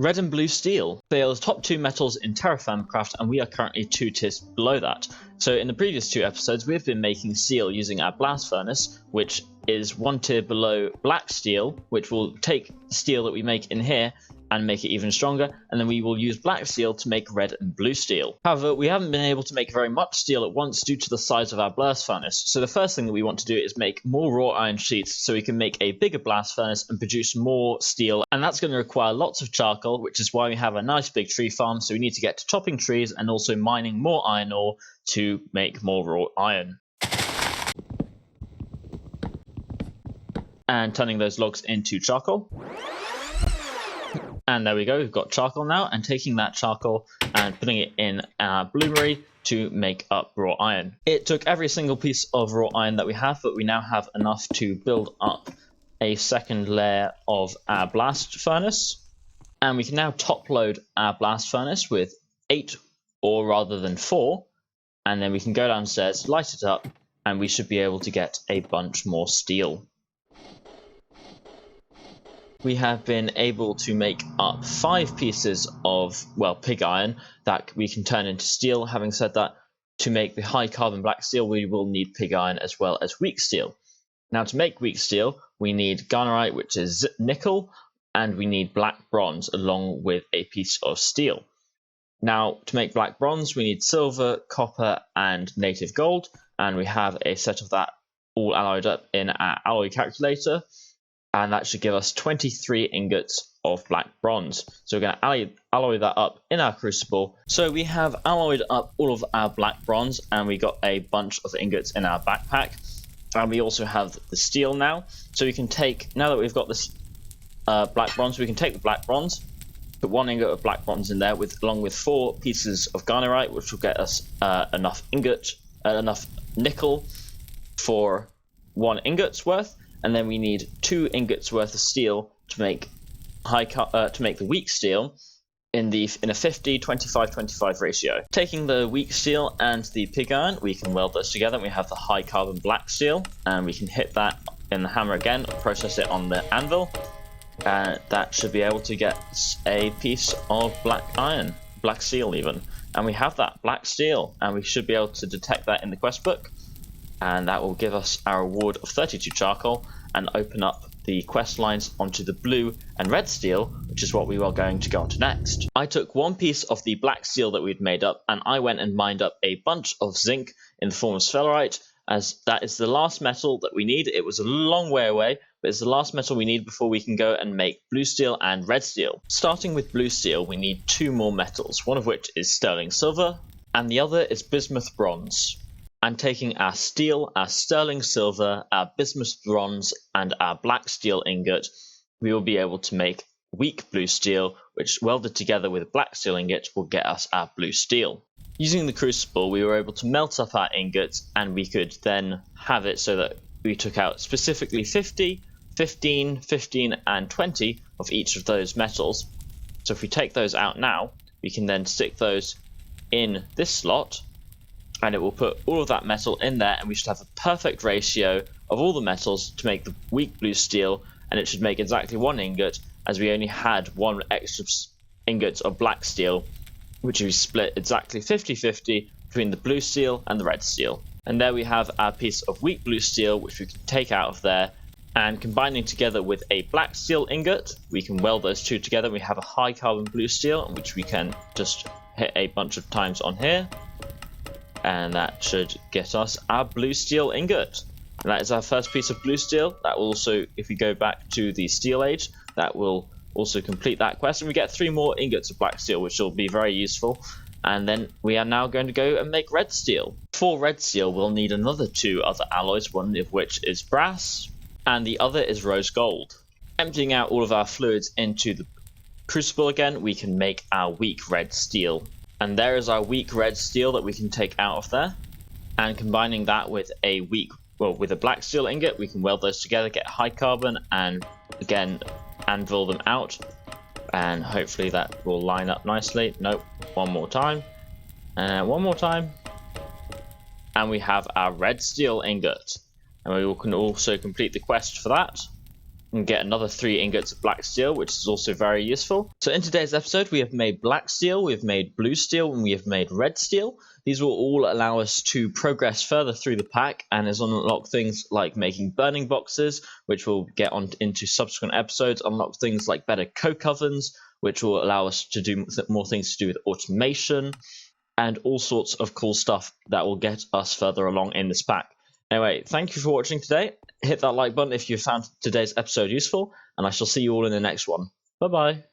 Red and blue steel. They are the top 2 metals in TerraFirmaCraft, and we are currently 2 tiers below that. So in the previous 2 episodes, we've been making steel using our blast furnace, which is 1 tier below black steel, which will take the steel that we make in here and make it even stronger, and then we will use black steel to make red and blue steel. However, we haven't been able to make very much steel at once due to the size of our blast furnace, so the first thing that we want to do is make more raw iron sheets so we can make a bigger blast furnace and produce more steel, and that's going to require lots of charcoal, which is why we have a nice big tree farm, so we need to get to chopping trees and also mining more iron ore to make more raw iron. And turning those logs into charcoal. And there we go, we've got charcoal now, and taking that charcoal and putting it in our bloomery to make up raw iron. It took every single piece of raw iron that we have, but we now have enough to build up a second layer of our blast furnace. And we can now top load our blast furnace with 8 ore rather than 4. And then we can go downstairs, light it up, and we should be able to get a bunch more steel. We have been able to make up 5 pieces of, well, pig iron that we can turn into steel. Having said that, to make the high carbon black steel, we will need pig iron as well as weak steel. Now, to make weak steel, we need garnerite, which is nickel, and we need black bronze along with a piece of steel. Now, to make black bronze, we need silver, copper, and native gold, and we have a set of that all alloyed up in our alloy calculator. And that should give us 23 ingots of black bronze. So we're going to alloy that up in our crucible. So we have alloyed up all of our black bronze, and we got a bunch of ingots in our backpack. And we also have the steel now. So we can take, now that we've got this black bronze, we can take the black bronze, put 1 ingot of black bronze in there, along with 4 pieces of garnerite, which will get us enough nickel for 1 ingot's worth. And then we need 2 ingots worth of steel to make the weak steel in a 50-25-25 ratio. Taking the weak steel and the pig iron, we can weld those together. We have the high carbon black steel, and we can hit that in the hammer again, process it on the anvil, and that should be able to get a piece of black iron, black steel even. And we have that black steel, and we should be able to detect that in the quest book. And that will give us our reward of 32 charcoal and open up the quest lines onto the blue and red steel, which is what we are going to go on to next. I took 1 piece of the black steel that we'd made up, and I went and mined up a bunch of zinc in the form of sphelerite, as that is the last metal that we need. It was a long way away, but it's the last metal we need before we can go and make blue steel and red steel. Starting with blue steel, we need 2 more metals, one of which is sterling silver, and the other is bismuth bronze. And taking our steel, our sterling silver, our bismuth bronze, and our black steel ingot, we will be able to make weak blue steel, which welded together with black steel ingot will get us our blue steel. Using the crucible, we were able to melt up our ingots, and we could then have it so that we took out specifically 50, 15, 15, and 20 of each of those metals. So if we take those out now, we can then stick those in this slot, and it will put all of that metal in there, and we should have a perfect ratio of all the metals to make the weak blue steel, and it should make exactly 1 ingot, as we only had 1 extra ingot of black steel, which we split exactly 50-50 between the blue steel and the red steel. And there we have our piece of weak blue steel, which we can take out of there, and combining together with a black steel ingot, we can weld those 2 together. We have a high carbon blue steel, which we can just hit a bunch of times on here. And that should get us our blue steel ingot. And that is our first piece of blue steel. That will also, if we go back to the steel age, that will also complete that quest. And we get 3 more ingots of black steel, which will be very useful. And then we are now going to go and make red steel. For red steel, we'll need another 2 other alloys, one of which is brass, and the other is rose gold. Emptying out all of our fluids into the crucible again, we can make our weak red steel. And there is our weak red steel that we can take out of there. And combining that with a with a black steel ingot, we can weld those together, get high carbon, and again anvil them out. And hopefully that will line up nicely. Nope, 1 more time. And 1 more time. And we have our red steel ingot. And we can also complete the quest for that. and get another 3 ingots of black steel, which is also very useful. So in today's episode, we have made black steel, we have made blue steel, and we have made red steel. These will all allow us to progress further through the pack and as unlock things like making burning boxes, which we'll get on into subsequent episodes, unlock things like better coke ovens, which will allow us to do more things to do with automation, and all sorts of cool stuff that will get us further along in this pack. Anyway, thank you for watching today. Hit that like button if you found today's episode useful, and I shall see you all in the next one. Bye-bye.